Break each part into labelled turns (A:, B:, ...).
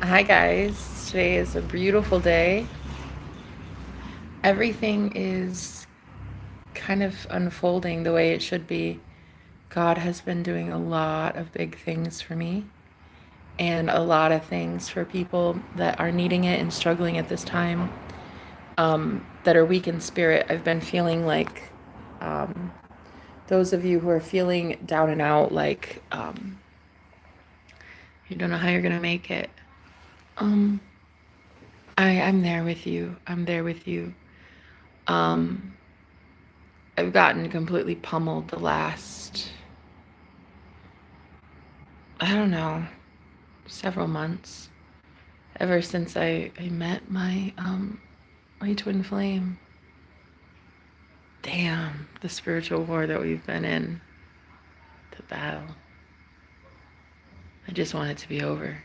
A: Hi, guys. Today is a beautiful day. Everything is kind of unfolding the way it should be. God has been doing a lot of big things for me and a lot of things for people that are needing it and struggling at this time, that are weak in spirit. I've been feeling like those of you who are feeling down and out, like you don't know how you're going to make it. Um, I'm there with you. I'm there with you. Um, I've gotten completely pummeled the last, I don't know, several months. Ever since I met my twin flame. Damn, the spiritual war that we've been in, the battle. I just want it to be over.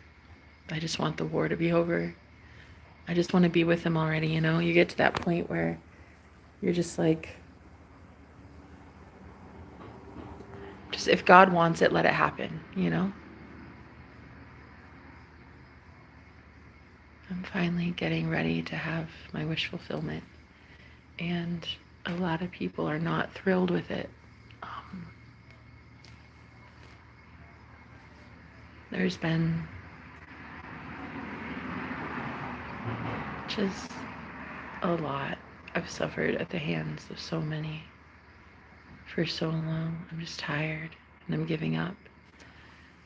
A: I just want the war to be over. I just want to be with him already, you know? You get to that point where you're just like, just if God wants it, let it happen, you know? I'm finally getting ready to have my wish fulfillment. And a lot of people are not thrilled with it. Um, there's been just a lot I've suffered at the hands of so many for so long. I'm just tired and I'm giving up.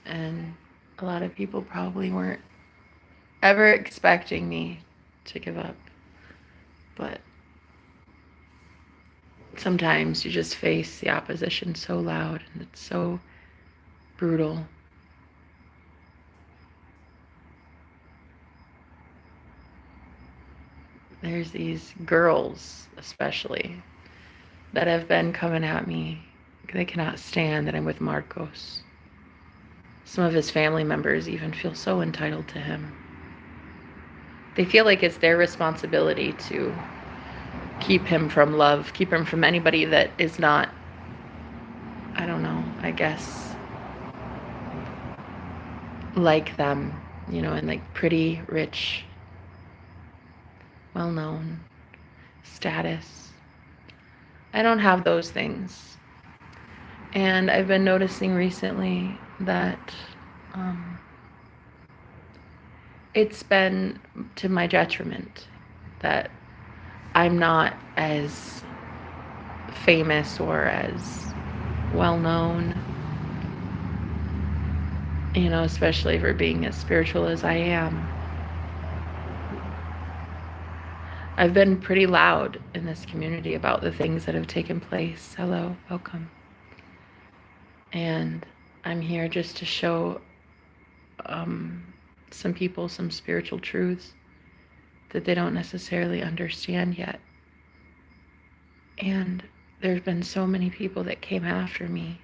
A: And a lot of people probably weren't ever expecting me to give up. But sometimes you just face the opposition so loud and it's so brutal. There's these girls, especially, that have been coming at me. They cannot stand that I'm with Marcos. Some of his family members even feel so entitled to him. They feel like it's their responsibility to keep him from love, keep him from anybody that is not, I don't know, I guess, like them, you know, and like pretty, rich, well known, status. I don't have those things. And I've been noticing recently that it's been to my detriment that I'm not as famous or as well known, you know, especially for being as spiritual as I am. I've been pretty loud in this community about the things that have taken place. Hello, welcome. And I'm here just to show some people some spiritual truths that they don't necessarily understand yet. And there's been so many people that came after me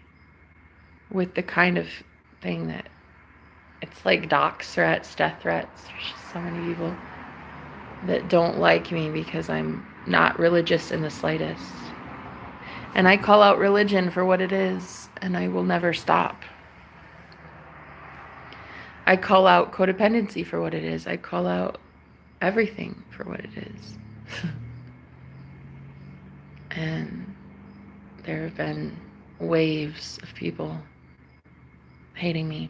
A: with the kind of thing that it's like dox threats, death threats. There's just so many people that don't like me because I'm not religious in the slightest. And I call out religion for what it is, and I will never stop. I call out codependency for what it is. I call out everything for what it is. And there have been waves of people hating me.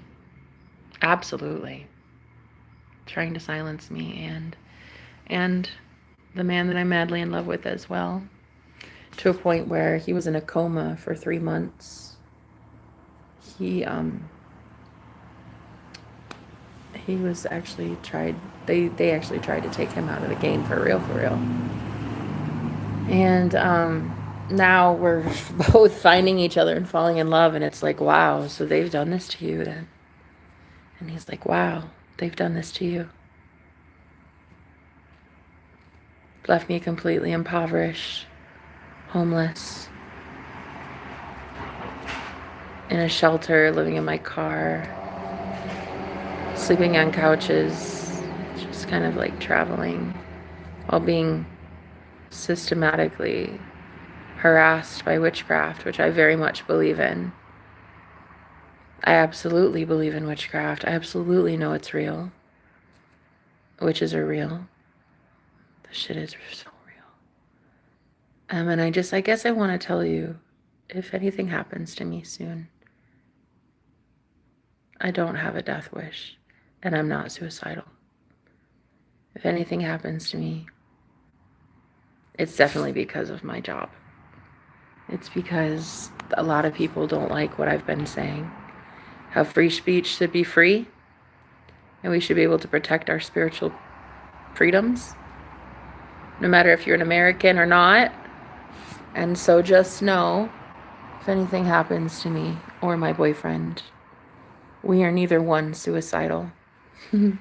A: Absolutely. Trying to silence me and the man that I'm madly in love with as well. To a point where he was in a coma for 3 months. He was actually tried, they actually tried to take him out of the game for real, for real. And now we're both finding each other and falling in love, and it's like, wow, so they've done this to you then. And he's like, wow, they've done this to you. Left me completely impoverished, homeless, in a shelter, living in my car, sleeping on couches, just kind of like traveling while being systematically harassed by witchcraft, which I very much believe in. I absolutely believe in witchcraft. I absolutely know it's real. Witches are real. The shit is so real. And I guess I want to tell you, if anything happens to me soon, I don't have a death wish, and I'm not suicidal. If anything happens to me, it's definitely because of my job. It's because a lot of people don't like what I've been saying. How free speech should be free, and we should be able to protect our spiritual freedoms, no matter if you're an American or not. And so just know, if anything happens to me or my boyfriend, we are neither one suicidal. And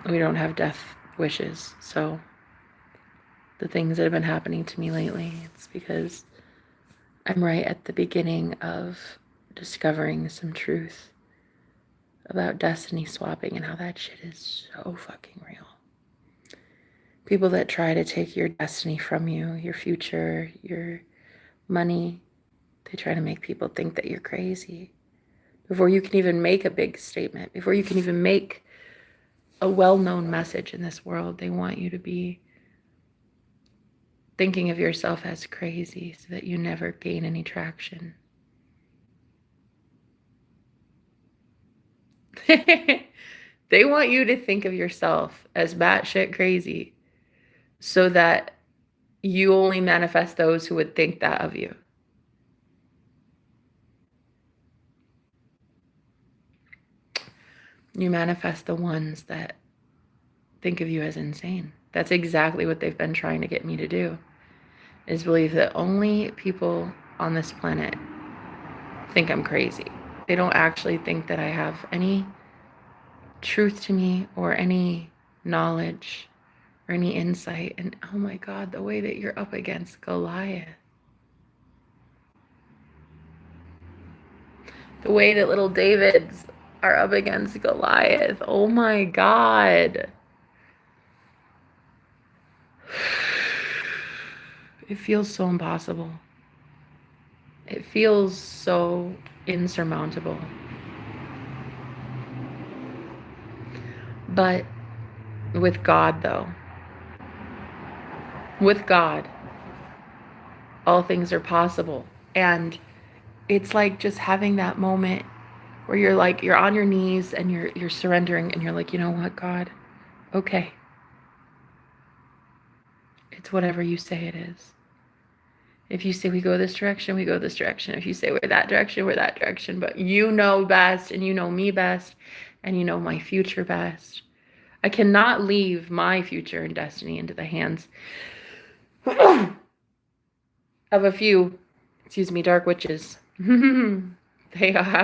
A: we don't have death wishes. So the things that have been happening to me lately, it's because I'm right at the beginning of discovering some truth about destiny swapping and how that shit is so fucking real. People that try to take your destiny from you, your future, your money, they try to make people think that you're crazy. Before you can even make a big statement, before you can even make a well-known message in this world, they want you to be thinking of yourself as crazy so that you never gain any traction. They want you to think of yourself as batshit crazy so that you only manifest those who would think that of you. You manifest the ones that think of you as insane. That's exactly what they've been trying to get me to do, is believe that only people on this planet think I'm crazy. They don't actually think that I have any truth to me or any knowledge or any insight. And oh my God, the way that you're up against Goliath. The way that little Davids are up against Goliath. Oh my God. It feels so impossible. It feels so insurmountable. But with God, though, with God, all things are possible. And it's like just having that moment where you're like, you're on your knees and you're surrendering and you're like, you know what, God? Okay. It's whatever you say it is. If you say we go this direction, we go this direction. If you say we're that direction, we're that direction. But you know best, and you know me best, and you know my future best. I cannot leave my future and destiny into the hands of a few, dark witches. I'm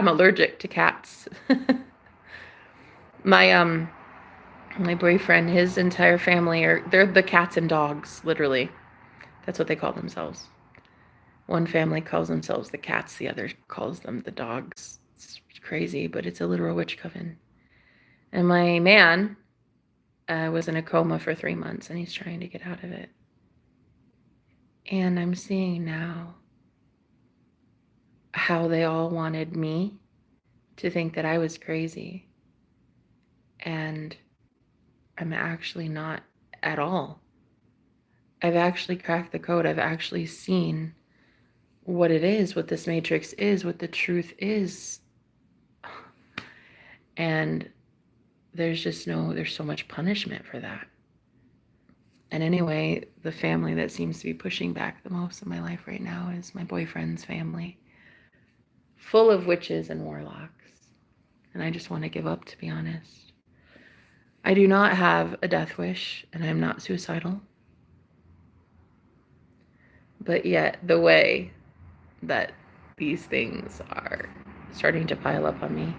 A: allergic to cats. My boyfriend, his entire family they're the cats and dogs, literally. That's what they call themselves. One family calls themselves the cats, the other calls them the dogs. It's crazy, but it's a literal witch coven. And my man was in a coma for 3 months, and he's trying to get out of it. And I'm seeing now how they all wanted me to think that I was crazy. And I'm actually not at all. I've actually cracked the code. I've actually seen what it is, what this matrix is, what the truth is. And there's so much punishment for that. And anyway, the family that seems to be pushing back the most in my life right now is my boyfriend's family, full of witches and warlocks. And I just want to give up, to be honest. I do not have a death wish, and I'm not suicidal. But yet, the way that these things are starting to pile up on me,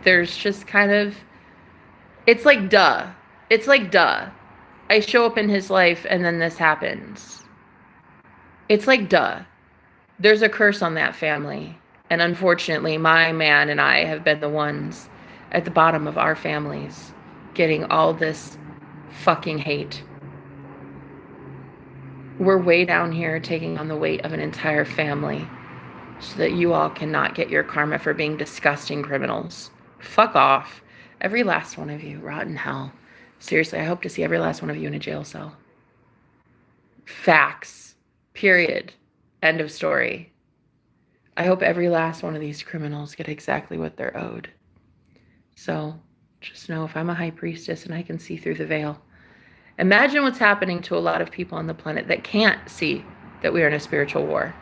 A: there's just kind of, it's like duh. It's like duh. I show up in his life and then this happens. It's like duh. There's a curse on that family. And unfortunately, my man and I have been the ones at the bottom of our families getting all this fucking hate. We're way down here taking on the weight of an entire family so that you all cannot get your karma for being disgusting criminals. Fuck off. Every last one of you, rot in hell. Seriously, I hope to see every last one of you in a jail cell. Facts. Period. End of story. I hope every last one of these criminals get exactly what they're owed. So just know, if I'm a high priestess and I can see through the veil, imagine what's happening to a lot of people on the planet that can't see that we are in a spiritual war.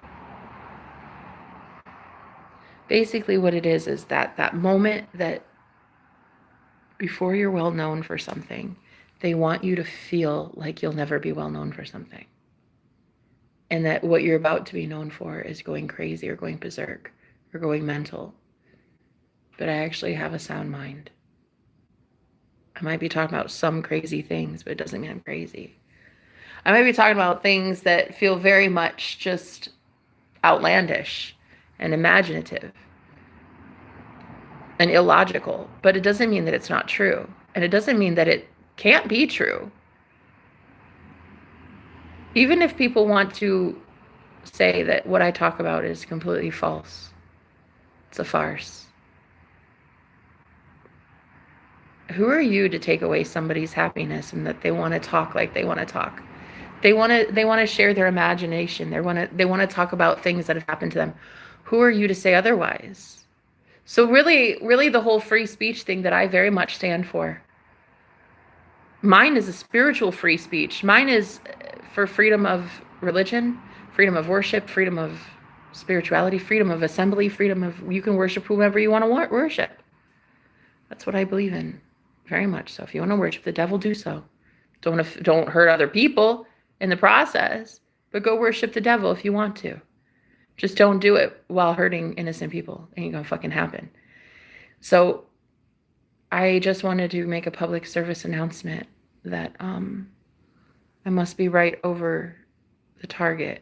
A: Basically what it is that moment that before you're well known for something, they want you to feel like you'll never be well known for something. And that what you're about to be known for is going crazy or going berserk or going mental. But I actually have a sound mind. I might be talking about some crazy things, but it doesn't mean I'm crazy. I might be talking about things that feel very much just outlandish and imaginative and illogical, but it doesn't mean that it's not true. And it doesn't mean that it can't be true. Even if people want to say that what I talk about is completely false, it's a farce. Who are you to take away somebody's happiness and that they want to talk like they want to talk? They want to share their imagination. They want to talk about things that have happened to them. Who are you to say otherwise? So really the whole free speech thing that I very much stand for. Mine is a spiritual free speech. Mine is for freedom of religion, freedom of worship, freedom of spirituality, freedom of assembly, freedom of, you can worship whomever you want to worship. That's what I believe in, very much so. If you want to worship the devil, do so. Don't hurt other people in the process, but go worship the devil if you want to. Just don't do it while hurting innocent people. It ain't gonna fucking happen. So I just wanted to make a public service announcement that I must be right over the target,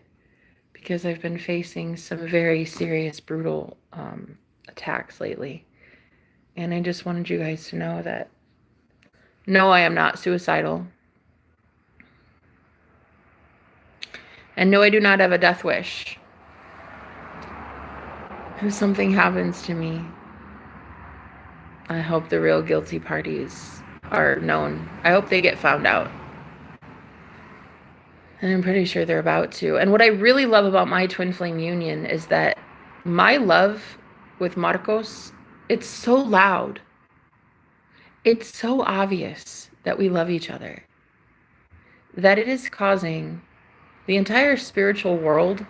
A: because I've been facing some very serious, brutal attacks lately. And I just wanted you guys to know that, no, I am not suicidal. And no, I do not have a death wish. If something happens to me, I hope the real guilty parties are known. I hope they get found out. And I'm pretty sure they're about to. And what I really love about my twin flame union is that my love with Marcos, it's so loud. It's so obvious that we love each other, that it is causing the entire spiritual world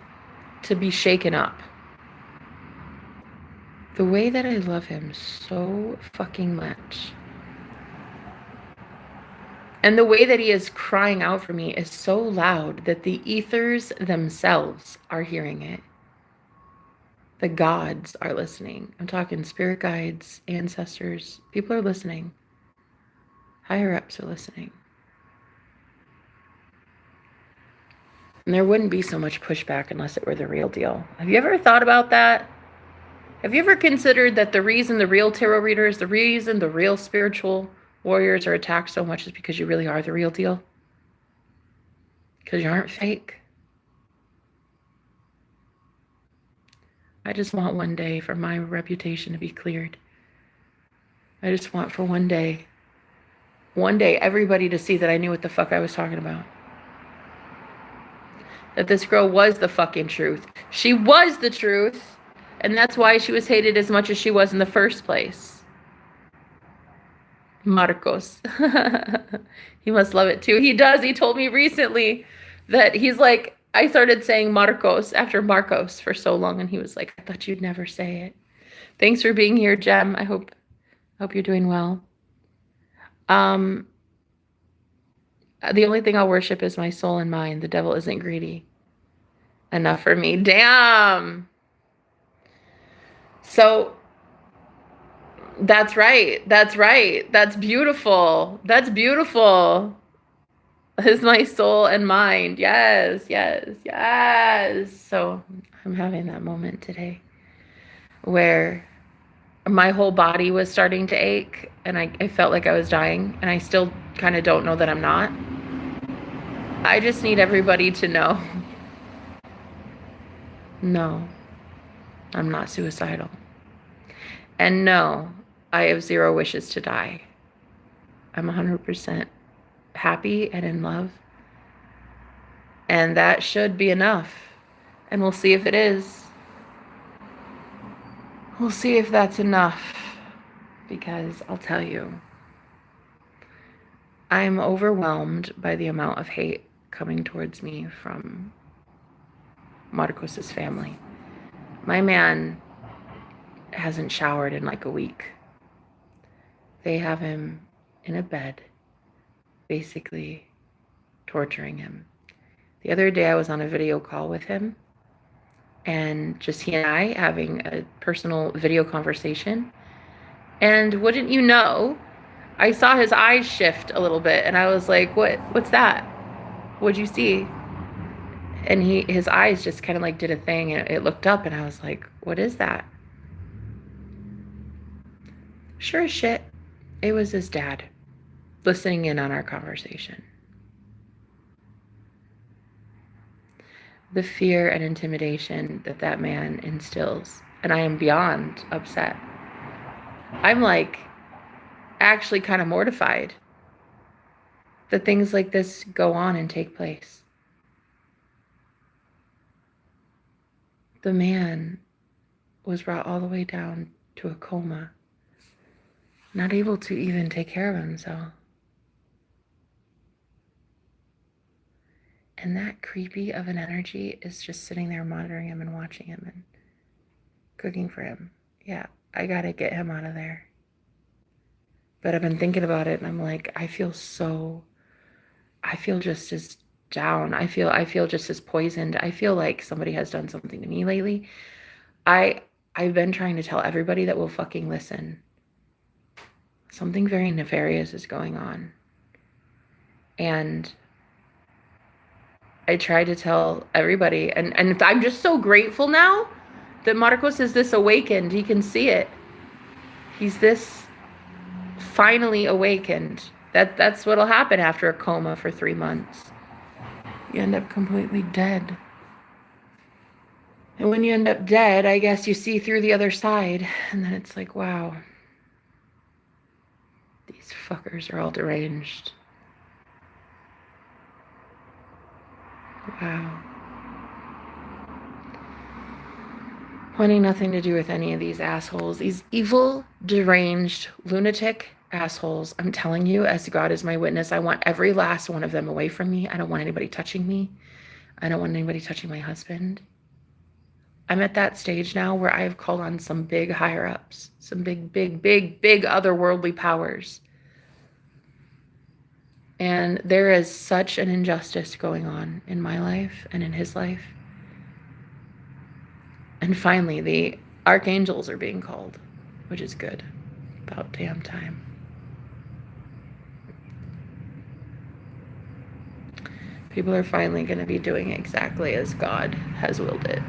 A: to be shaken up. The way that I love him so fucking much, and the way that he is crying out for me is so loud that the ethers themselves are hearing it. The gods are listening. I'm talking spirit guides, ancestors. People are listening. Higher ups are listening. And there wouldn't be so much pushback unless it were the real deal. Have you ever thought about that? Have you ever considered that the reason the real tarot readers, the reason the real spiritual warriors are attacked so much is because you really are the real deal? Because you aren't fake. I just want one day for my reputation to be cleared. I just want for one day everybody to see that I knew what the fuck I was talking about. That this girl was the fucking truth. She was the truth. And that's why she was hated as much as she was in the first place. Marcos. He must love it too. He does. He told me recently that he's like, I started saying Marcos after Marcos for so long, and he was like, I thought you'd never say it. Thanks for being here, Jem. I hope you're doing well. The only thing I'll worship is my soul and mind. The devil isn't greedy enough for me. Damn. So that's right. That's right. That's beautiful. That's beautiful. Is my soul and mind. Yes, yes, yes. So I'm having that moment today where my whole body was starting to ache and I felt like I was dying, and I still kind of don't know that I'm not. I just need everybody to know. No. I'm not suicidal. And no, I have zero wishes to die. I'm 100% happy and in love. And that should be enough. And we'll see if it is. We'll see if that's enough. Because I'll tell you, I'm overwhelmed by the amount of hate coming towards me from Marcos's family. My man hasn't showered in like a week. They have him in a bed, basically torturing him. The other day I was on a video call with him, and just he and I having a personal video conversation. And wouldn't you know, I saw his eyes shift a little bit, and I was like, what's that? What'd you see? And his eyes just kind of like did a thing, and it looked up, and I was like, what is that? Sure as shit, it was his dad listening in on our conversation. The fear and intimidation that man instills, and I am beyond upset. I'm like actually kind of mortified that things like this go on and take place. The man was brought all the way down to a coma, not able to even take care of himself. And that creepy of an energy is just sitting there monitoring him and watching him and cooking for him. Yeah, I gotta get him out of there. But I've been thinking about it, and I'm like, I feel just as down. I feel just as poisoned. I feel like somebody has done something to me lately. I've been trying to tell everybody that will fucking listen. Something very nefarious is going on. And I try to tell everybody, and I'm just so grateful now that Marcos is this awakened. He can see it. He's this finally awakened. That's what'll happen after a coma for 3 months. You end up completely dead. And when you end up dead, I guess you see through the other side, and then it's like, wow, these fuckers are all deranged. Wow. Wanting nothing to do with any of these assholes, these evil, deranged, lunatic assholes. I'm telling you, as God is my witness, I want every last one of them away from me. I don't want anybody touching me. I don't want anybody touching my husband. I'm at that stage now where I've called on some big higher ups, some big otherworldly powers. And there is such an injustice going on in my life and in his life. And finally, the archangels are being called, which is good. About damn time. People are finally going to be doing exactly as God has willed it.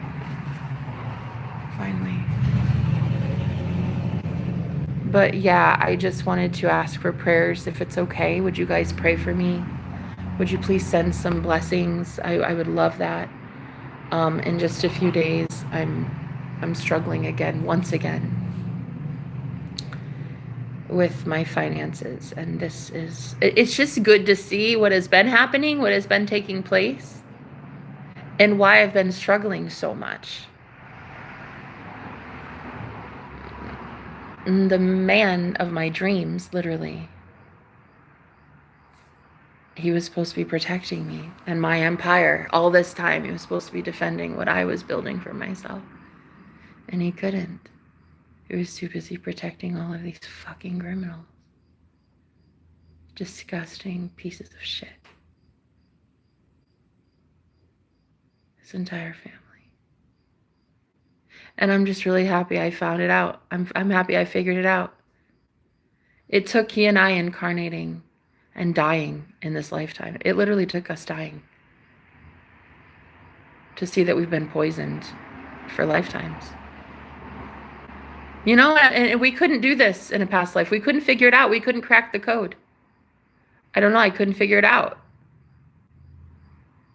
A: Finally. But yeah, I just wanted to ask for prayers, if it's okay. Would you guys pray for me? Would you please send some blessings? I would love that. In just a few days, I'm struggling again, once again, with my finances. And it's just good to see what has been happening, what has been taking place, and why I've been struggling so much. The man of my dreams, literally, he was supposed to be protecting me and my empire. All this time, he was supposed to be defending what I was building for myself. And he couldn't. He was too busy protecting all of these fucking criminals. Disgusting pieces of shit. His entire family. And I'm just really happy I found it out. I'm happy I figured it out. It took he and I incarnating and dying in this lifetime. It literally took us dying to see that we've been poisoned for lifetimes. You know, and we couldn't do this in a past life. We couldn't figure it out. We couldn't crack the code. I don't know. I couldn't figure it out.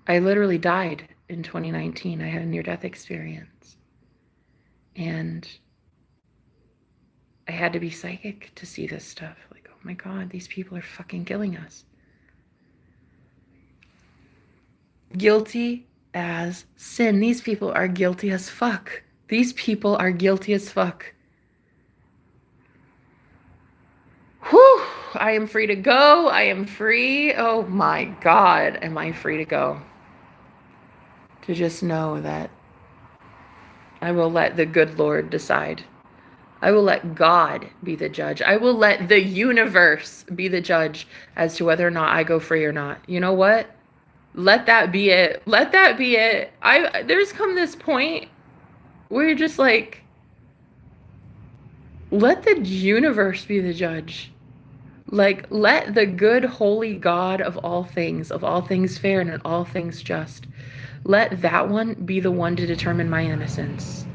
A: I literally died in 2019. I had a near-death experience. And I had to be psychic to see this stuff. Like, oh my God, these people are fucking killing us. Guilty as sin. These people are guilty as fuck. These people are guilty as fuck. Whew, I am free to go. I am free. Oh my God, am I free to go? To just know that I will let the good Lord decide. I will let God be the judge. I will let the universe be the judge as to whether or not I go free or not. You know what? Let that be it. Let that be it. There's come this point where you're just like, let the universe be the judge. Like, let the good, holy God of all things fair and in all things just, let that one be the one to determine my innocence.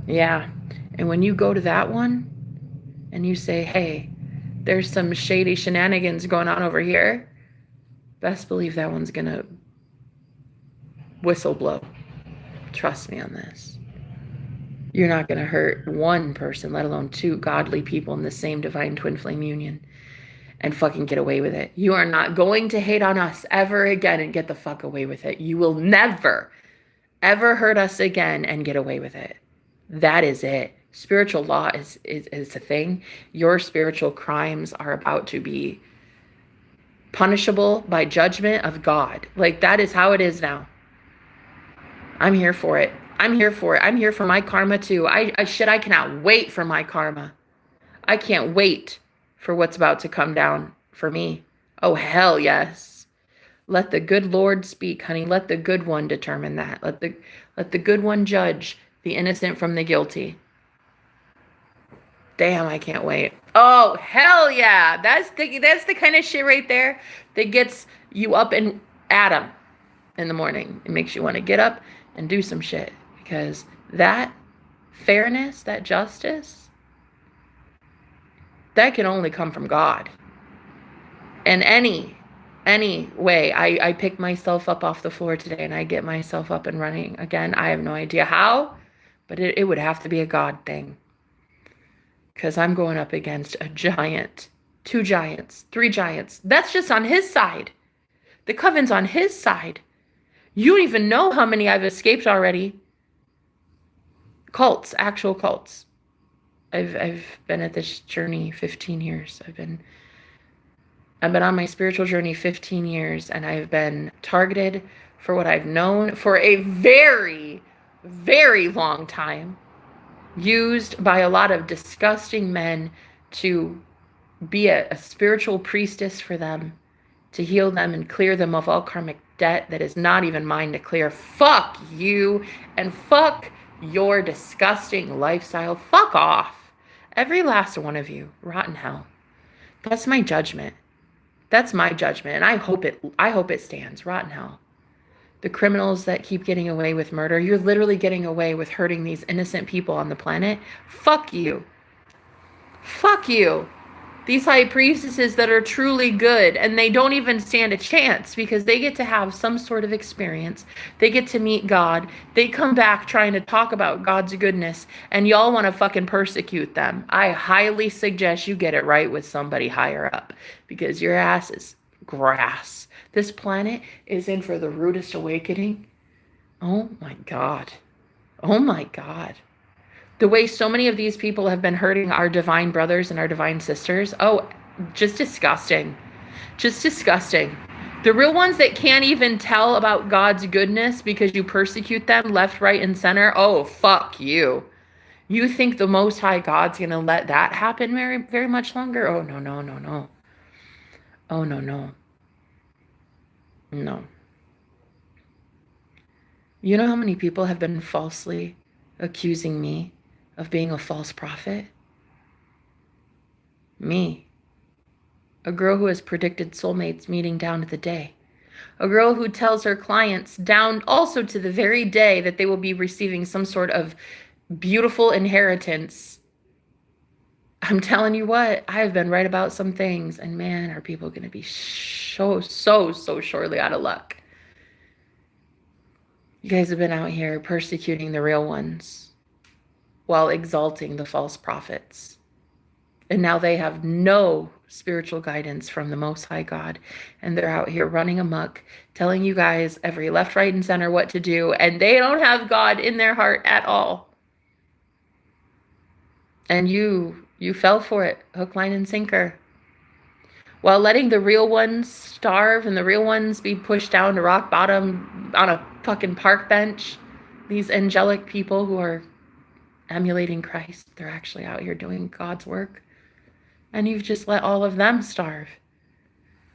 A: Yeah. And when you go to that one and you say, hey, there's some shady shenanigans going on over here, best believe that one's gonna whistle blow. Trust me on this. You're not gonna hurt one person, let alone two godly people in the same divine twin flame union and fucking get away with it. You are not going to hate on us ever again and get the fuck away with it. You will never, ever hurt us again and get away with it. That is it. Spiritual law is a thing. Your spiritual crimes are about to be punishable by judgment of God. Like, that is how it is now. I'm here for it. I'm here for it. I'm here for my karma too. I cannot wait for my karma. I can't wait for what's about to come down for me. Oh, hell yes. Let the good Lord speak, honey. Let the good one determine that. Let the good one judge the innocent from the guilty. Damn, I can't wait. Oh, hell yeah. That's the kind of shit right there that gets you up and at 'em in the morning. It makes you want to get up and do some shit, because that fairness, that justice, that can only come from God. And any way I pick myself up off the floor today and I get myself up and running again, I have no idea how, but it would have to be a God thing. Because I'm going up against a giant, 2 giants, 3 giants. That's just on his side. The coven's on his side. You don't even know how many I've escaped already. Cults, actual cults. I've been at this journey 15 years. I've been on my spiritual journey 15 years, and I've been targeted for what I've known for a very, very long time. Used by a lot of disgusting men to be a spiritual priestess for them, to heal them and clear them of all karmic debt that is not even mine to clear. Fuck you, and fuck your disgusting lifestyle. Fuck off. Every last one of you. Rotten hell. That's my judgment. That's my judgment, and I hope it stands. Rotten hell. The criminals that keep getting away with murder, you're literally getting away with hurting these innocent people on the planet. Fuck you. Fuck you. These high priestesses that are truly good, and they don't even stand a chance because they get to have some sort of experience. They get to meet God. They come back trying to talk about God's goodness, and y'all want to fucking persecute them. I highly suggest you get it right with somebody higher up, because your ass is grass. This planet is in for the rudest awakening. Oh my God. Oh my God. The way so many of these people have been hurting our divine brothers and our divine sisters. Oh, just disgusting. Just disgusting. The real ones that can't even tell about God's goodness because you persecute them left, right, and center. Oh, fuck you. You think the Most High God's going to let that happen very, very much longer? Oh, no, no, no, no. Oh, no, no. No. You know how many people have been falsely accusing me of being a false prophet? Me. A girl who has predicted soulmates meeting down to the day. A girl who tells her clients down also to the very day that they will be receiving some sort of beautiful inheritance. I'm telling you what, I have been right about some things, and man, are people going to be so surely out of luck. You guys have been out here persecuting the real ones. while exalting the false prophets. And now they have no spiritual guidance from the Most High God. And they're out here running amok, telling you guys every left, right, and center what to do. And they don't have God in their heart at all. And you fell for it, hook, line, and sinker. While letting the real ones starve and the real ones be pushed down to rock bottom on a fucking park bench. These angelic people who are emulating Christ, they're actually out here doing God's work. And you've just let all of them starve.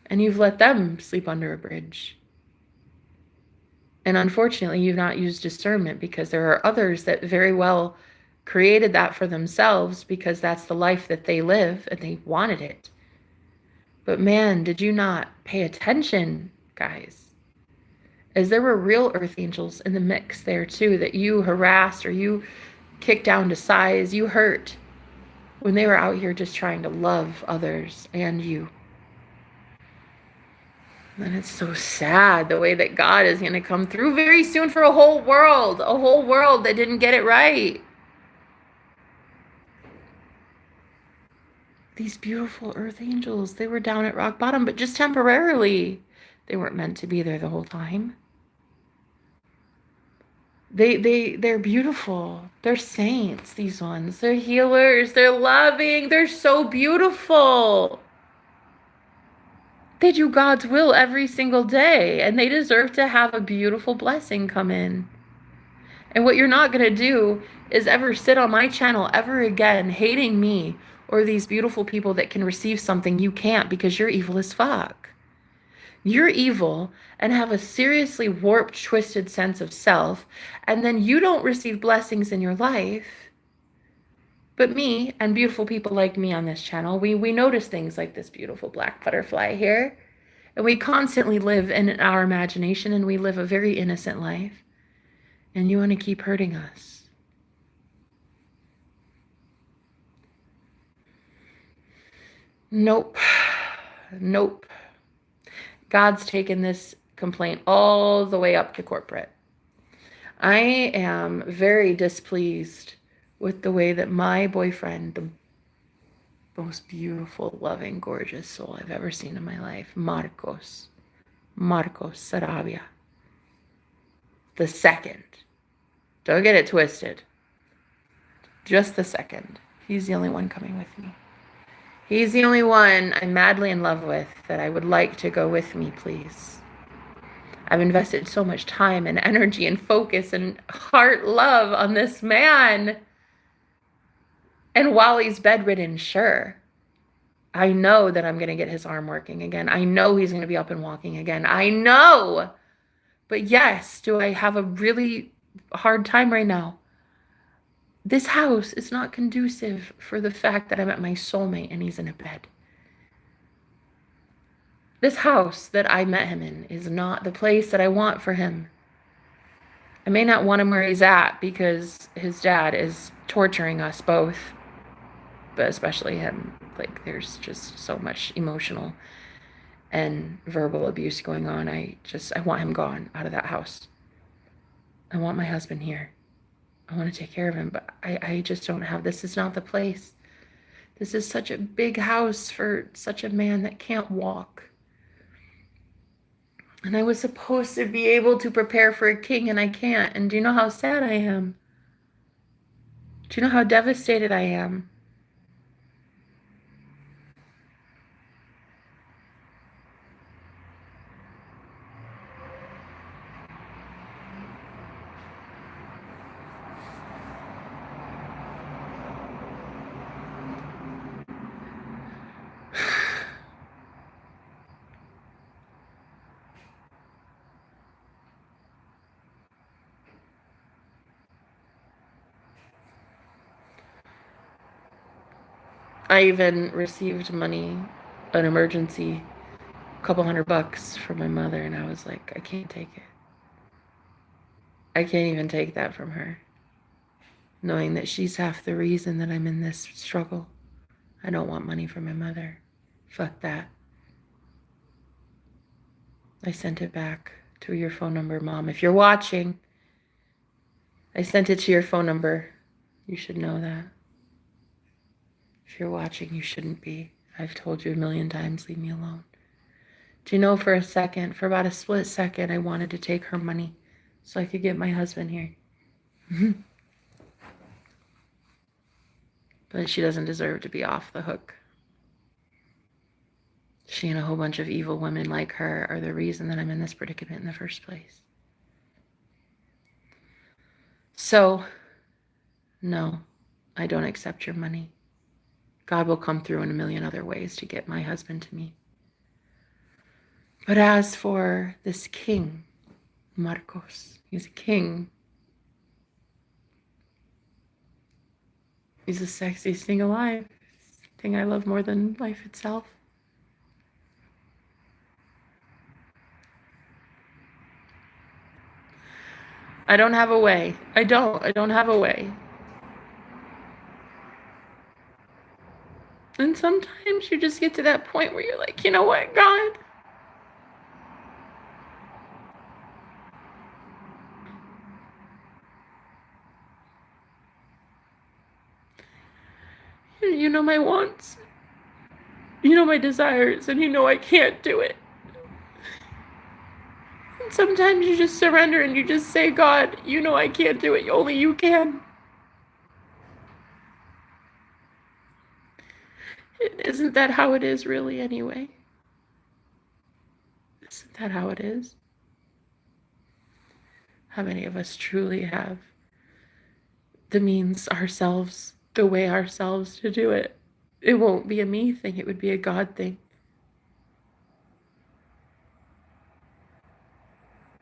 A: And you've let them sleep under a bridge. And unfortunately, you've not used discernment, because there are others that very well created that for themselves because that's the life that they live and they wanted it. But man, did you not pay attention, guys? As there were real earth angels in the mix there too, that you harassed or you kicked down to size, you hurt, when they were out here just trying to love others and you. And it's so sad the way that God is going to come through very soon for a whole world that didn't get it right. These beautiful earth angels, they were down at rock bottom, but just temporarily. They weren't meant to be there the whole time. They're beautiful. They're saints, these ones. They're healers. They're loving. They're so beautiful. They do God's will every single day, and they deserve to have a beautiful blessing come in. And what you're not going to do is ever sit on my channel ever again hating me or these beautiful people that can receive something you can't, because you're evil as fuck. You're evil and have a seriously warped, twisted sense of self, and then you don't receive blessings in your life. But me and beautiful people like me on this channel, we notice things like this beautiful black butterfly here. And we constantly live in our imagination, and we live a very innocent life. And you want to keep hurting us. Nope. Nope. God's taken this complaint all the way up to corporate. I am very displeased with the way that my boyfriend, the most beautiful, loving, gorgeous soul I've ever seen in my life, Marcos Sarabia, the second. Don't get it twisted. Just the second. He's the only one coming with me. He's the only one I'm madly in love with that I would like to go with me, please. I've invested so much time and energy and focus and heart love on this man. And while he's bedridden, sure, I know that I'm going to get his arm working again. I know he's going to be up and walking again. I know. But yes, do I have a really hard time right now? This house is not conducive for the fact that I met my soulmate and he's in a bed. This house that I met him in is not the place that I want for him. I may not want him where he's at because his dad is torturing us both, but especially him. Like, there's just so much emotional and verbal abuse going on. I want him gone out of that house. I want my husband here. I want to take care of him, but I just don't have, this is not the place. This is such a big house for such a man that can't walk. And I was supposed to be able to prepare for a king, and I can't. And do you know how sad I am? Do you know how devastated I am? I even received money, an emergency, a couple $100 from my mother, and I was like, I can't take it. I can't even take that from her, knowing that she's half the reason that I'm in this struggle. I don't want money from my mother. Fuck that. I sent it back to your phone number, Mom. If you're watching, I sent it to your phone number. You should know that. If you're watching, you shouldn't be. I've told you a million times, leave me alone. Do you know, for a second, for about a split second, I wanted to take her money so I could get my husband here. But she doesn't deserve to be off the hook. She and a whole bunch of evil women like her are the reason that I'm in this predicament in the first place. So, no, I don't accept your money. God will come through in a million other ways to get my husband to me. But as for this king, Marcos, he's a king. He's the sexiest thing alive. Thing I love more than life itself. I don't have a way. I don't have a way. And sometimes you just get to that point where you're like, you know what, God? You know my wants. You know my desires, and you know I can't do it. And sometimes you just surrender and you just say, God, you know I can't do it. Only you can. Isn't that how it is really anyway? Isn't that how it is? How many of us truly have the means ourselves, the way ourselves to do it? It won't be a me thing. It would be a God thing.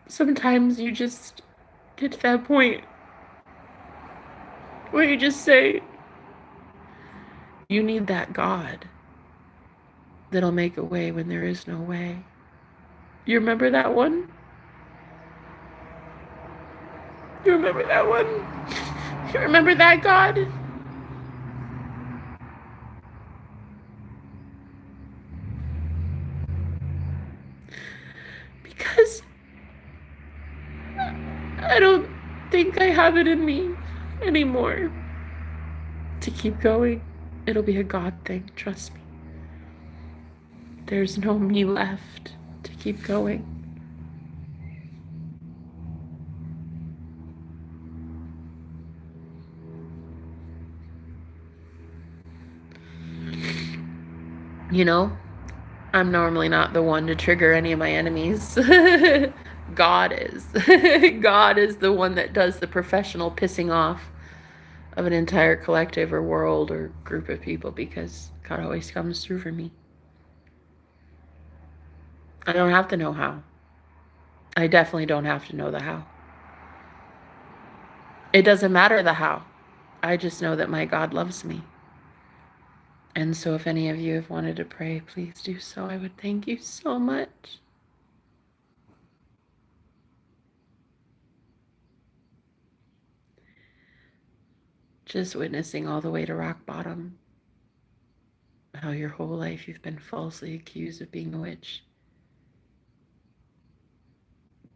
A: Sometimes you just get to that point where you just say, you need that God that'll make a way when there is no way. You remember that one? You remember that one? You remember that God? Because I don't think I have it in me anymore to keep going. It'll be a God thing, trust me. There's no me left to keep going. You know, I'm normally not the one to trigger any of my enemies. God is. God is the one that does the professional pissing off of an entire collective or world or group of people, because God always comes through for me. I don't have to know how. I definitely don't have to know the how. It doesn't matter the how. I just know that my God loves me. And so if any of you have wanted to pray, please do so. I would thank you so much. Just witnessing all the way to rock bottom. How your whole life you've been falsely accused of being a witch.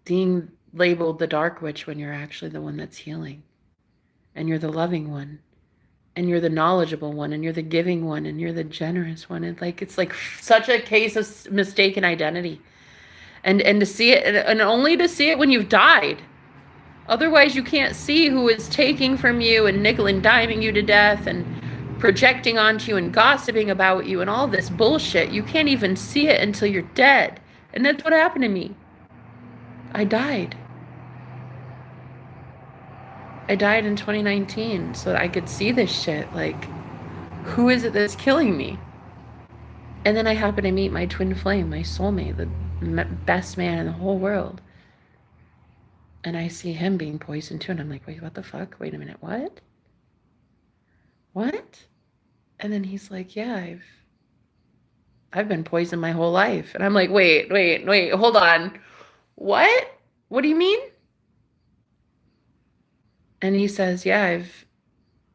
A: Being labeled the dark witch when you're actually the one that's healing. And you're the loving one. And you're the knowledgeable one. And you're the giving one. And you're the generous one. And it's like such a case of mistaken identity. And to see it, and only to see it when you've died. Otherwise, you can't see who is taking from you and nickel and diming you to death and projecting onto you and gossiping about you and all this bullshit. You can't even see it until you're dead. And that's what happened to me. I died. I died in 2019 so that I could see this shit. Like, who is it that's killing me? And then I happened to meet my twin flame, my soulmate, the best man in the whole world. And I see him being poisoned too. And I'm like, wait, what the fuck? Wait a minute, what? What? And then he's like, yeah, I've been poisoned my whole life. And I'm like, wait, hold on. What? What do you mean? And he says, yeah,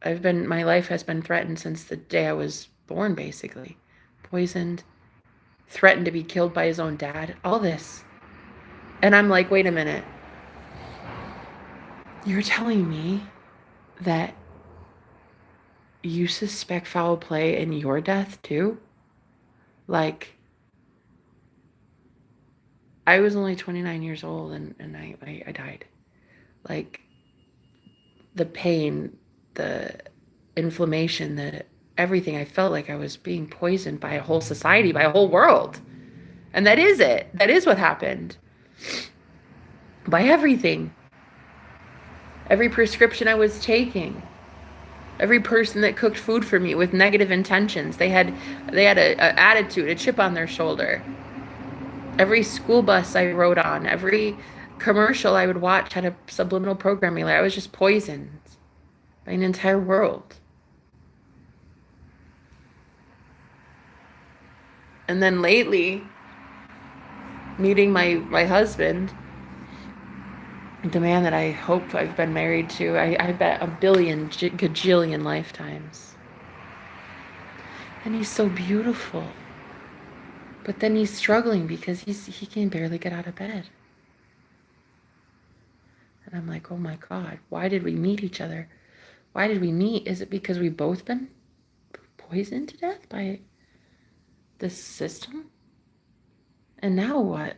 A: my life has been threatened since the day I was born, basically. Poisoned, threatened to be killed by his own dad, all this. And I'm like, wait a minute. You're telling me that you suspect foul play in your death too? Like, I was only 29 years old and I died. Like, the pain, the inflammation, the everything, I felt like I was being poisoned by a whole society, by a whole world. And that is it. That is what happened. By everything. Every prescription I was taking. Every person that cooked food for me with negative intentions. They had a attitude, a chip on their shoulder. Every school bus I rode on, every commercial I would watch had a subliminal programming. Like I was just poisoned by an entire world. And then lately, meeting my husband, the man that I hope I've been married to, I bet a billion, gajillion lifetimes. And he's so beautiful. But then he's struggling because he can barely get out of bed. And I'm like, oh my God, why did we meet each other? Why did we meet? Is it because we've both been poisoned to death by this system? And now what?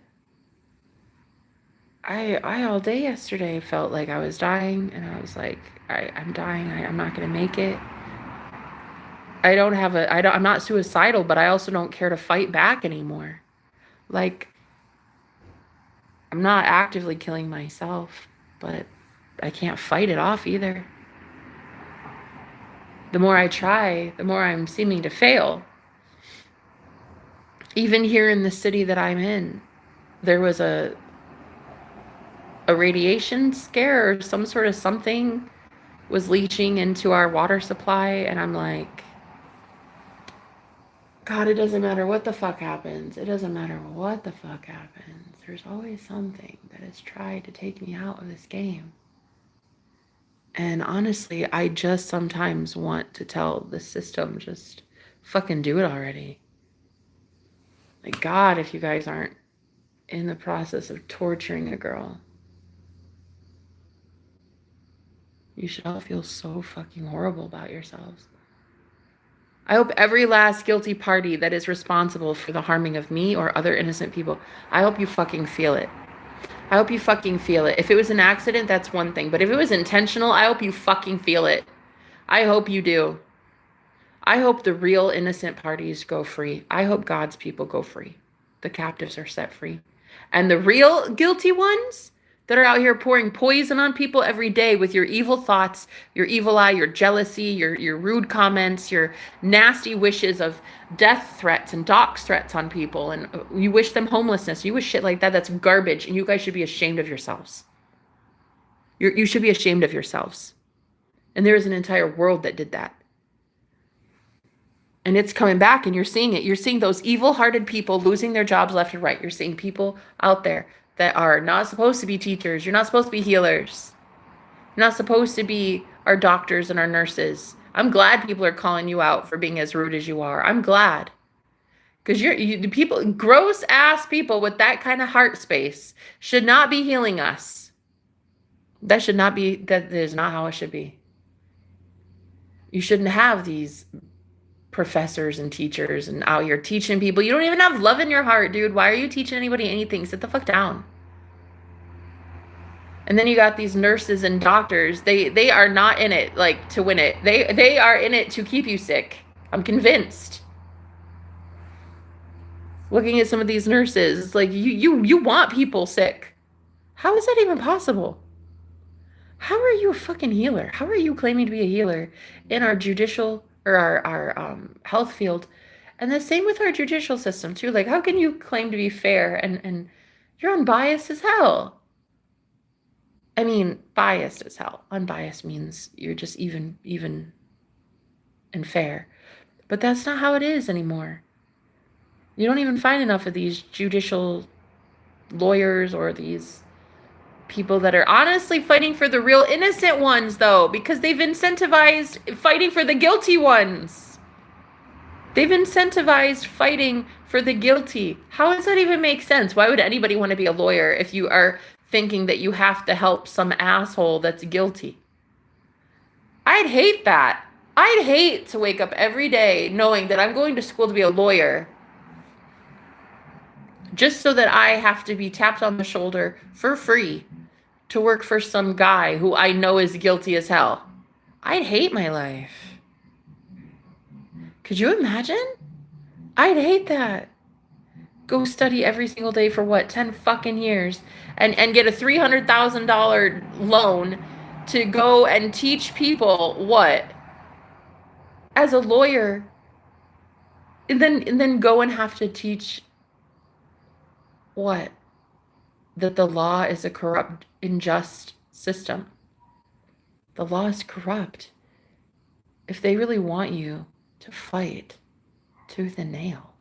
A: I all day yesterday felt like I was dying, and I was like, I'm dying. I'm not gonna make it. I'm not suicidal, but I also don't care to fight back anymore. Like, I'm not actively killing myself, but I can't fight it off either. The more I try, the more I'm seeming to fail. Even here in the city that I'm in, there was a radiation scare or some sort of something was leaching into our water supply, and I'm like, God, it doesn't matter what the fuck happens. It doesn't matter what the fuck happens. There's always something that has tried to take me out of this game. And honestly, I just sometimes want to tell the system, just fucking do it already. Like, God, if you guys aren't in the process of torturing a girl, you should all feel so fucking horrible about yourselves. I hope every last guilty party that is responsible for the harming of me or other innocent people, I hope you fucking feel it. I hope you fucking feel it. If it was an accident, that's one thing. But if it was intentional, I hope you fucking feel it. I hope you do. I hope the real innocent parties go free. I hope God's people go free. The captives are set free. And the real guilty ones that are out here pouring poison on people every day with your evil thoughts, your evil eye, your jealousy, your rude comments, your nasty wishes of death threats and dox threats on people, and you wish them homelessness, you wish shit like that, that's garbage, and you guys should be ashamed of yourselves. You should be ashamed of yourselves. And there is an entire world that did that. And it's coming back, and you're seeing it. You're seeing those evil-hearted people losing their jobs left and right. You're seeing people out there that are not supposed to be teachers. You're not supposed to be healers. You're not supposed to be our doctors and our nurses. I'm glad people are calling you out for being as rude as you are. I'm glad. Because the people, gross ass people with that kind of heart space should not be healing us. That is not how it should be. You shouldn't have these professors and teachers and out here teaching people. You don't even have love in your heart, dude. Why are you teaching anybody anything? Sit the fuck down. And then you got these nurses and doctors. They are not in it like to win it. They are in it to keep you sick. I'm convinced. Looking at some of these nurses, it's like you want people sick. How is that even possible? How are you a fucking healer? How are you claiming to be a healer in our judicial or our health field? And the same with our judicial system too. Like, how can you claim to be fair and you're unbiased as hell? I mean, biased as hell. Unbiased means you're just even and fair. But that's not how it is anymore. You don't even find enough of these judicial lawyers or these people that are honestly fighting for the real innocent ones, though, because they've incentivized fighting for the guilty ones. They've incentivized fighting for the guilty. How does that even make sense? Why would anybody want to be a lawyer if you are thinking that you have to help some asshole that's guilty? I'd hate that. I'd hate to wake up every day knowing that I'm going to school to be a lawyer just so that I have to be tapped on the shoulder for free to work for some guy who I know is guilty as hell. I'd hate my life. Could you imagine? I'd hate that. Go study every single day for what, 10 fucking years and get a $300,000 loan to go and teach people what? As a lawyer, and then go and have to teach what? That the law is a corrupt, unjust system. The law is corrupt. If they really want you to fight tooth and nail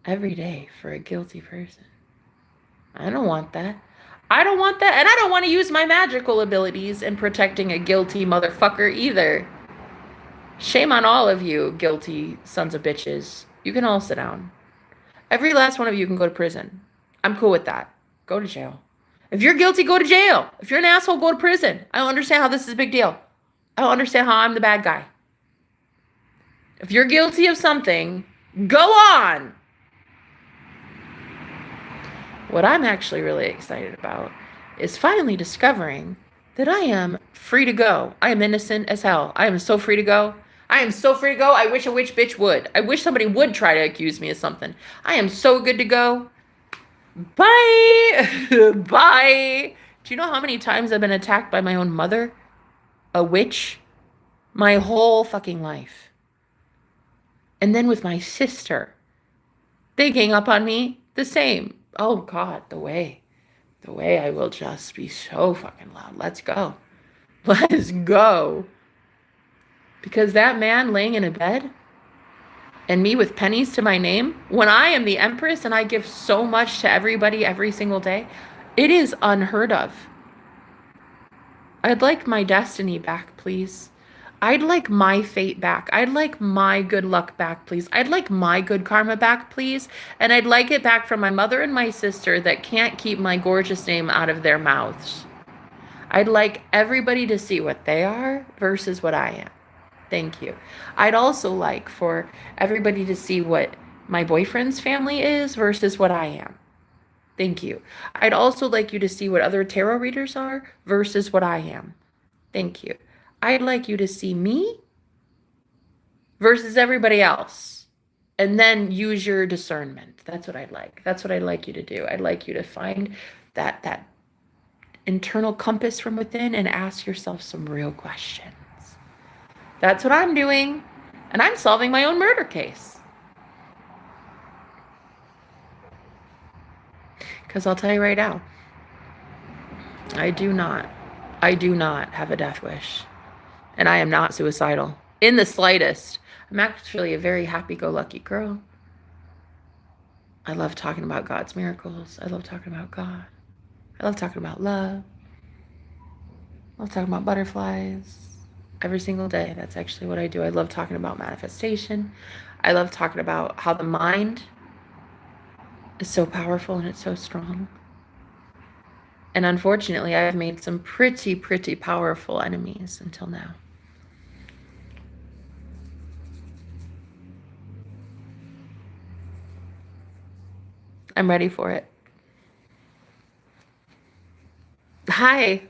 A: every day for a guilty person, I don't want that. I don't want that. And I don't want to use my magical abilities in protecting a guilty motherfucker either. Shame on all of you, guilty sons of bitches. You can all sit down. Every last one of you can go to prison. I'm cool with that. Go to jail. If you're guilty, go to jail. If you're an asshole, go to prison. I don't understand how this is a big deal. I don't understand how I'm the bad guy. If you're guilty of something, go on. What I'm actually really excited about is finally discovering that I am free to go. I am innocent as hell. I am so free to go. I am so free to go. I wish a witch bitch would. I wish somebody would try to accuse me of something. I am so good to go. Bye. Bye. Do you know how many times I've been attacked by my own mother? A witch? My whole fucking life. And then with my sister, they gang up on me the same. Oh God, the way I will just be so fucking loud. Let's go. Let's go. Because that man laying in a bed and me with pennies to my name, when I am the empress and I give so much to everybody every single day, it is unheard of. I'd like my destiny back, please. I'd like my fate back. I'd like my good luck back, please. I'd like my good karma back, please. And I'd like it back from my mother and my sister that can't keep my gorgeous name out of their mouths. I'd like everybody to see what they are versus what I am. Thank you. I'd also like for everybody to see what my boyfriend's family is versus what I am. Thank you. I'd also like you to see what other tarot readers are versus what I am. Thank you. I'd like you to see me versus everybody else. And then use your discernment. That's what I'd like. That's what I'd like you to do. I'd like you to find that internal compass from within and ask yourself some real questions. That's what I'm doing. And I'm solving my own murder case. Because I'll tell you right now, I do not have a death wish. And I am not suicidal in the slightest. I'm actually a very happy-go-lucky girl. I love talking about God's miracles. I love talking about God. I love talking about love. I love talking about butterflies every single day. That's actually what I do. I love talking about manifestation. I love talking about how the mind is so powerful and it's so strong. And unfortunately, I've made some pretty powerful enemies until now. I'm ready for it. Hi,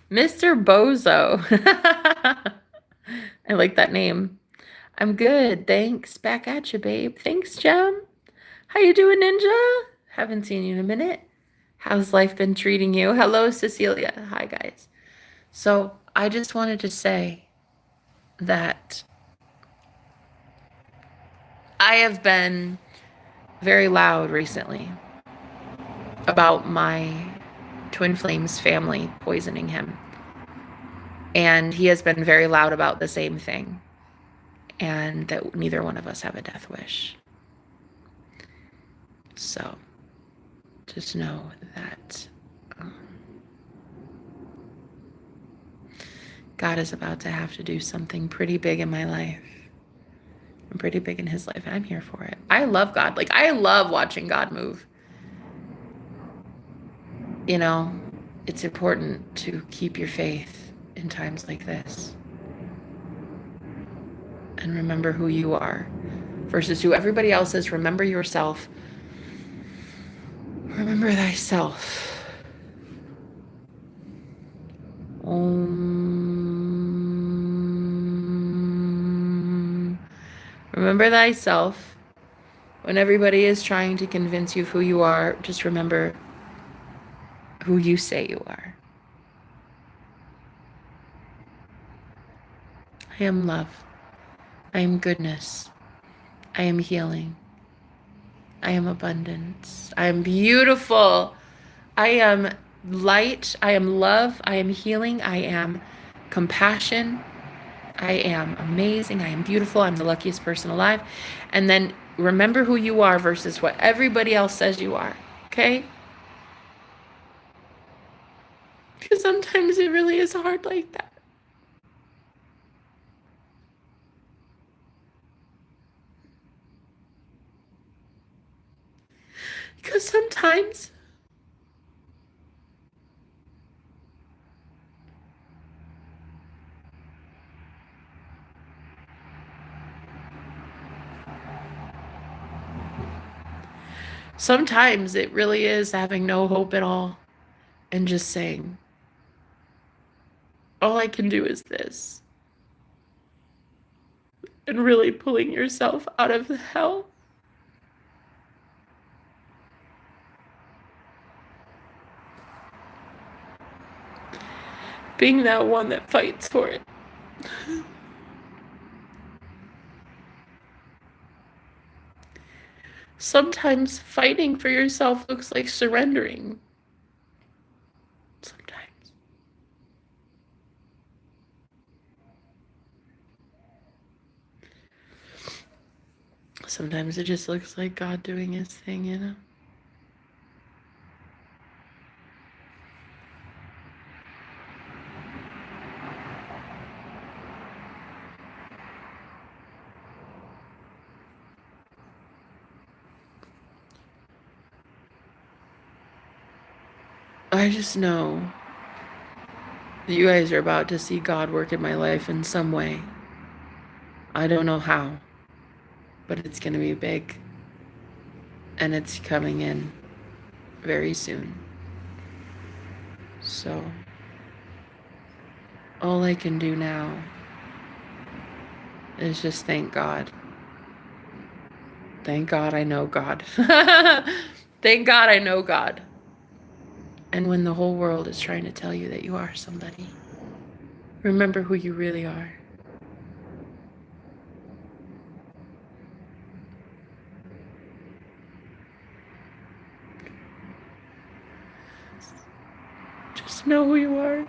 A: Mr. Bozo. I like that name. I'm good, thanks. Back at you, babe. Thanks, Jem. How you doing, Ninja? Haven't seen you in a minute. How's life been treating you? Hello, Cecilia. Hi, guys. So I just wanted to say that I have been very loud recently about my twin flames family poisoning him. And he has been very loud about the same thing. And that neither one of us have a death wish. So just know that God is about to have to do something pretty big in my life. And pretty big in his life. And I'm here for it. I love God. Like, I love watching God move. You know, it's important to keep your faith in times like this. and remember who you are versus who everybody else is. Remember yourself. Remember thyself. Remember thyself. When everybody is trying to convince you of who you are, just remember who you say you are. I am love. I am goodness. I am healing. I am abundance. I am beautiful. I am light. I am love. I am healing. I am compassion. I am amazing. I am beautiful. I'm the luckiest person alive. And then remember who you are versus what everybody else says you are. Okay? Because sometimes it really is hard like that. Because sometimes it really is having no hope at all and just saying, all I can do is this. And really pulling yourself out of the hell. Being that one that fights for it. Sometimes fighting for yourself looks like surrendering. Sometimes. Sometimes it just looks like God doing his thing, you know? I just know that you guys are about to see God work in my life in some way. I don't know how, but it's going to be big. And it's coming in very soon. So, all I can do now is just thank God. Thank God I know God. Thank God I know God. And when the whole world is trying to tell you that you are somebody, remember who you really are. Just know who you are.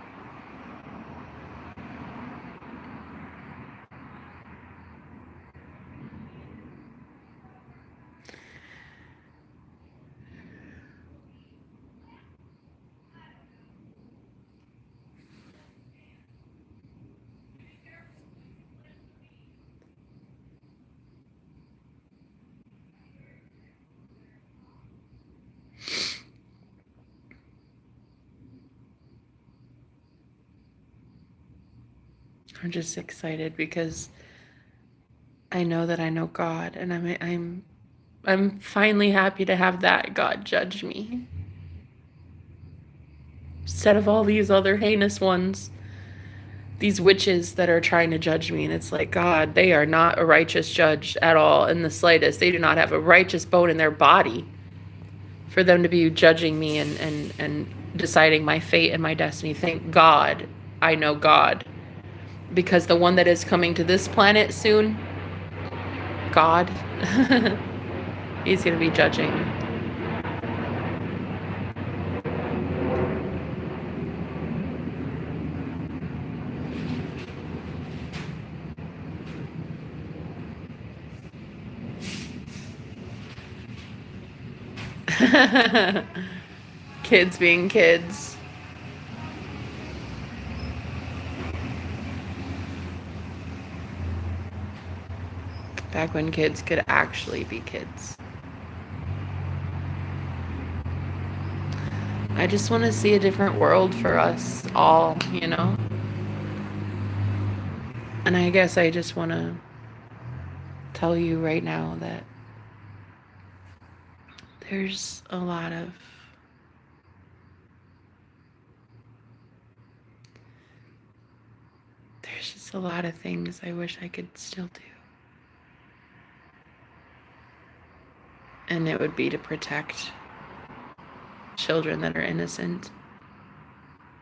A: I'm just excited because I know that I know God, and I'm finally happy to have that God judge me instead of all these other heinous ones, these witches that are trying to judge me. And it's like, God, they are not a righteous judge at all in the slightest. They do not have a righteous bone in their body for them to be judging me and deciding my fate and my destiny. Thank God I know God, because the one that is coming to this planet soon, God, he's going to be judging. Kids being kids. Back when kids could actually be kids. I just want to see a different world for us all, you know? And I guess I just want to tell you right now that there's a lot of there's just a lot of things I wish I could still do. And it would be to protect children that are innocent,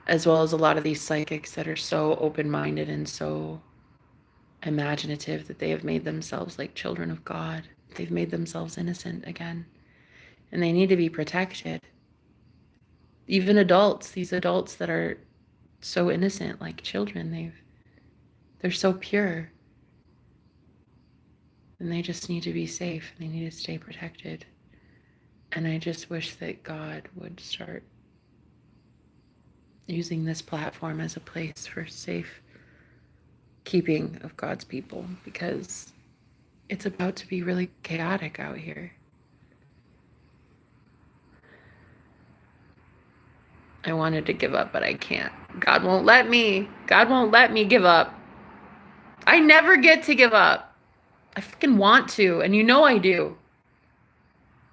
A: as well as a lot of these psychics that are so open-minded and so imaginative that they have made themselves like children of God. They've made themselves innocent again, and they need to be protected. Even adults, these adults that are so innocent like children, they're so pure, and they just need to be safe. They need to stay protected. And I just wish that God would start using this platform as a place for safe keeping of God's people, because it's about to be really chaotic out here. I wanted to give up, but I can't. God won't let me. God won't let me give up. I never get to give up. I freaking want to, and you know I do.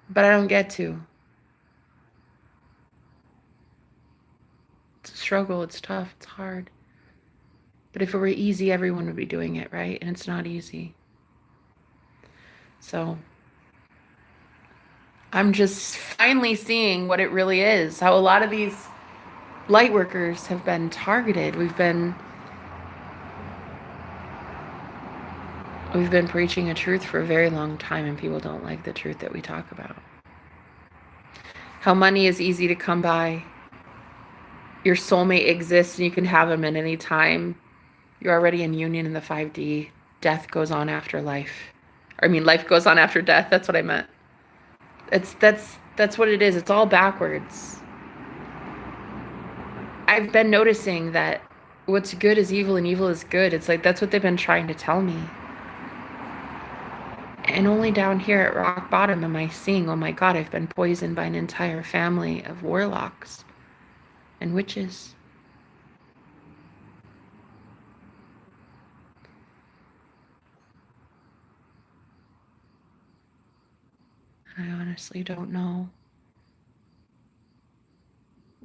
A: But I don't get to. It's a struggle. It's tough. It's hard. But if it were easy, everyone would be doing it, right? And it's not easy. So I'm just finally seeing what it really is. How a lot of these light workers have been targeted. We've been preaching a truth for a very long time, and people don't like the truth that we talk about. How money is easy to come by. Your soulmate exists and you can have them at any time. You're already in union in the 5D. Death goes on after life. Life goes on after death. That's what I meant. That's what it is. It's all backwards. I've been noticing that what's good is evil and evil is good. It's like that's what they've been trying to tell me. And only down here at rock bottom am I seeing, oh my God, I've been poisoned by an entire family of warlocks and witches. I honestly don't know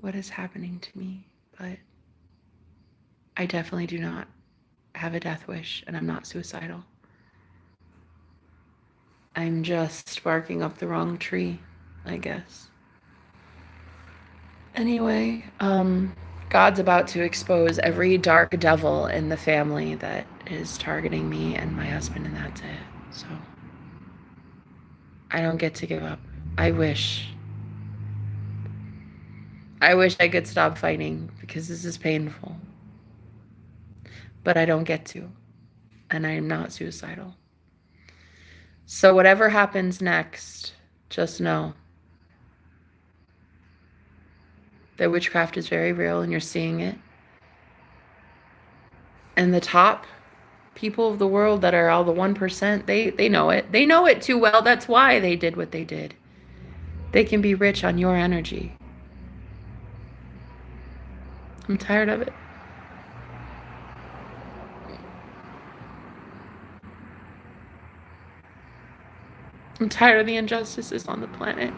A: what is happening to me, but I definitely do not have a death wish, and I'm not suicidal. I'm just barking up the wrong tree, I guess. Anyway, God's about to expose every dark devil in the family that is targeting me and my husband, and that's it. So I don't get to give up. I wish I could stop fighting, because this is painful. But I don't get to, and I am not suicidal. So whatever happens next, just know that witchcraft is very real, and you're seeing it. And the top people of the world that are all the 1%, they know it. They know it too well. That's why they did what they did. They can be rich on your energy. I'm tired of it. I'm tired of the injustices on the planet.